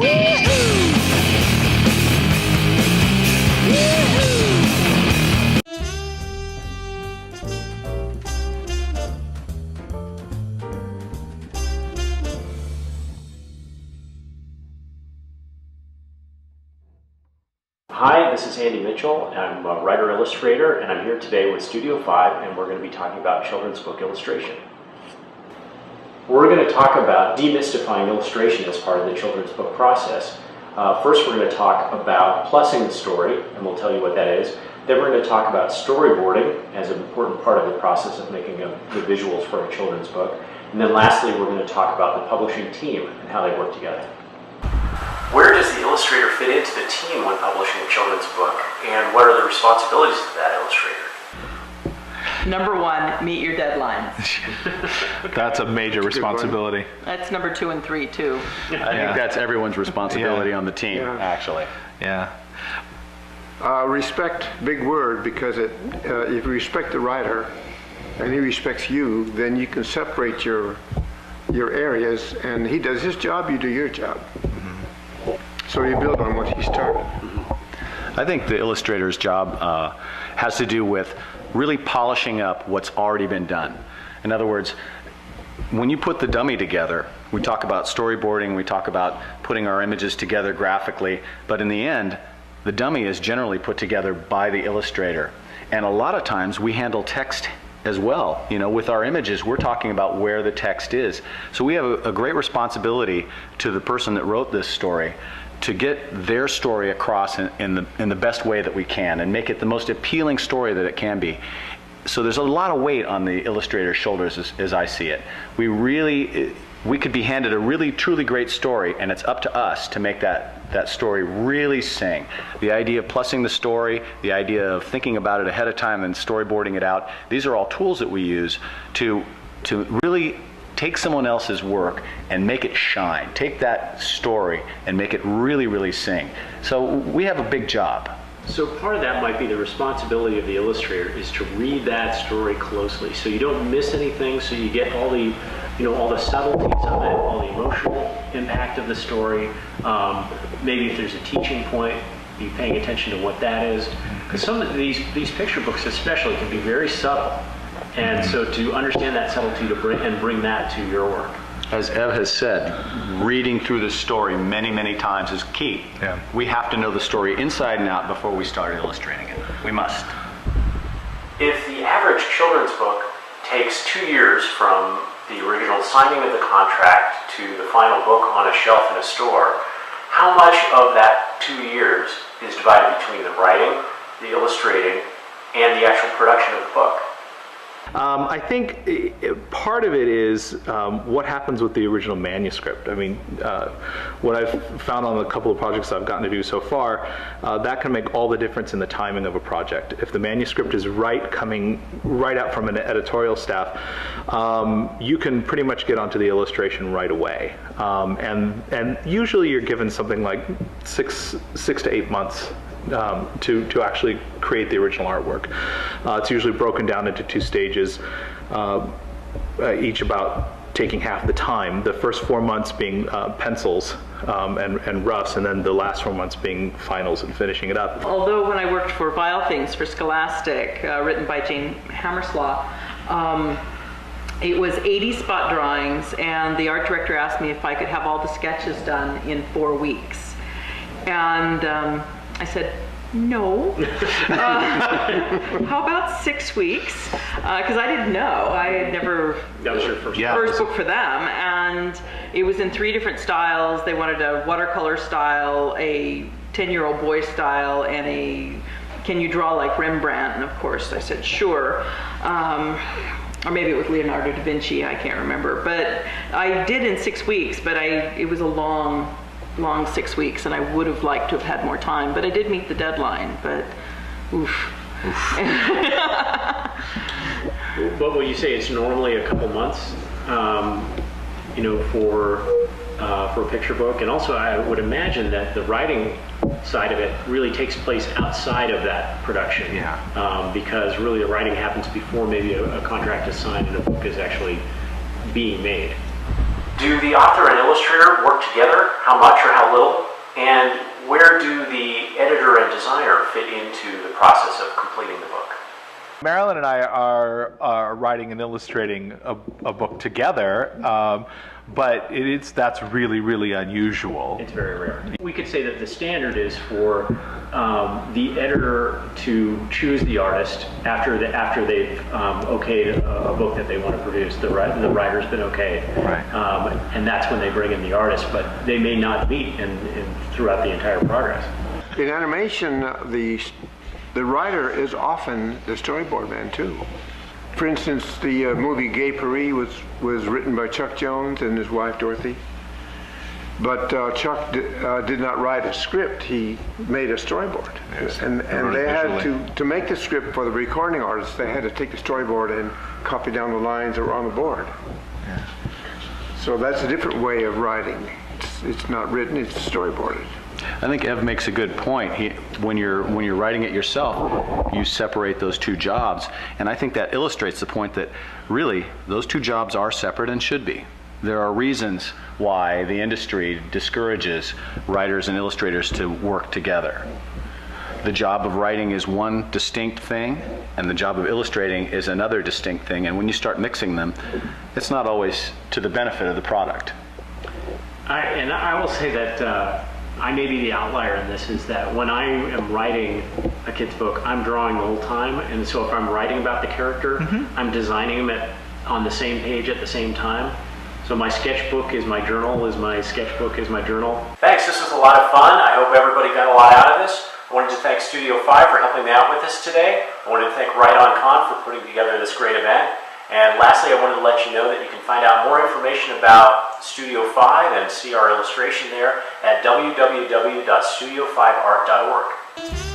Hi, this is Andy Mitchell. I'm a writer-illustrator, and I'm here today with Studio 5, and we're going to be talking about children's book illustration. We're going to talk about demystifying illustration as part of the children's book process. First, we're going to talk about plussing the story, and we'll tell you what that is. Then we're going to talk about storyboarding as an important part of the process of making the visuals for a children's book. And then lastly, we're going to talk about the publishing team and how they work together. Where does the illustrator fit into the team when publishing a children's book, and what are the responsibilities of that illustrator? Number one, meet your deadlines. That's a major responsibility. That's number 2 and 3 too. I think that's everyone's responsibility on the team, actually. Yeah. Respect, big word, because if you respect the writer and he respects you, then you can separate your areas, and he does his job, you do your job. So you build on what he started. I think the illustrator's job has to do with really polishing up what's already been done. In other words, when you put the dummy together, we talk about storyboarding, we talk about putting our images together graphically, but in the end, the dummy is generally put together by the illustrator. And a lot of times we handle text as well. You know, with our images, we're talking about where the text is. So we have a great responsibility to the person that wrote this story to get their story across in the best way that we can and make it the most appealing story that it can be. So there's a lot of weight on the illustrator's shoulders as I see it. We could be handed a really truly great story, and it's up to us to make that story really sing. The idea of plussing the story, the idea of thinking about it ahead of time and storyboarding it out, these are all tools that we use to really take someone else's work and make it shine. Take that story and make it really, really sing. So we have a big job. So part of that might be the responsibility of the illustrator is to read that story closely, so you don't miss anything, so you get all the subtleties of it, all the emotional impact of the story. Maybe if there's a teaching point, be paying attention to what that is. Because some of these picture books especially can be very subtle. And so to understand that subtlety and bring that to your work. As Ev has said, reading through the story many, many times is key. Yeah. We have to know the story inside and out before we start illustrating it. We must. If the average children's book takes 2 years from the original signing of the contract to the final book on a shelf in a store, how much of that 2 years is divided between the writing, the illustrating, and the actual production of the book? I think part of it is what happens with the original manuscript. I mean, what I've found on the couple of projects I've gotten to do so far, that can make all the difference in the timing of a project. If the manuscript is coming right out from an editorial staff, you can pretty much get onto the illustration right away. And usually you're given something like six to 8 months to actually create the original artwork. It's usually broken down into 2 stages, each about taking half the time. The first 4 months being pencils and roughs, and then the last 4 months being finals and finishing it up. Although when I worked for Vile Things for Scholastic, written by Jane Hammerslaw, it was 80 spot drawings, and the art director asked me if I could have all the sketches done in 4 weeks. And I said, no. How about 6 weeks? Because I didn't know. I had never... That was your first book for them. And it was in 3 different styles. They wanted a watercolor style, a 10-year-old boy style, and a can you draw like Rembrandt? And of course I said, sure. Or maybe it was Leonardo da Vinci, I can't remember. But I did in 6 weeks, but it was a long 6 weeks, and I would have liked to have had more time, but I did meet the deadline, but oof. But when you say it's normally a couple months, for a picture book, and also I would imagine that the writing side of it really takes place outside of that production. Because really the writing happens before maybe a contract is signed and a book is actually being made. Do the author and illustrator work together? How much or how little? And where do the editor and designer fit into the process of completing the book? Marilyn and I are writing and illustrating a book together, but that's really, really unusual. It's very rare. We could say that the standard is for the editor to choose the artist after they've okayed a book that they want to produce. The writer's been okayed, Right. And that's when they bring in the artist. But they may not meet throughout the entire progress. In animation, the writer is often the storyboard man too. For instance, the movie Gay Paris was written by Chuck Jones and his wife Dorothy. But Chuck did not write a script, he made a storyboard. Yes. And they had to make the script for the recording artists, they had to take the storyboard and copy down the lines that were on the board. Yeah. So that's a different way of writing. It's not written, it's storyboarded. I think Ev makes a good point. When you're writing it yourself, you separate those two jobs, and I think that illustrates the point that really those two jobs are separate and should be. There are reasons why the industry discourages writers and illustrators to work together. The job of writing is one distinct thing, and the job of illustrating is another distinct thing, and when you start mixing them, it's not always to the benefit of the product. I will say that I may be the outlier in this, is that when I am writing a kid's book, I'm drawing the whole time, and so if I'm writing about the character, I'm designing them on the same page at the same time. So my sketchbook is my journal, sketchbook is my journal. Thanks, this was a lot of fun. I hope everybody got a lot out of this. I wanted to thank Studio 5 for helping me out with this today. I wanted to thank WriteOnCon for putting together this great event. And lastly, I wanted to let you know that you can find out more information about Studio 5 and see our illustration there at www.studio5art.org.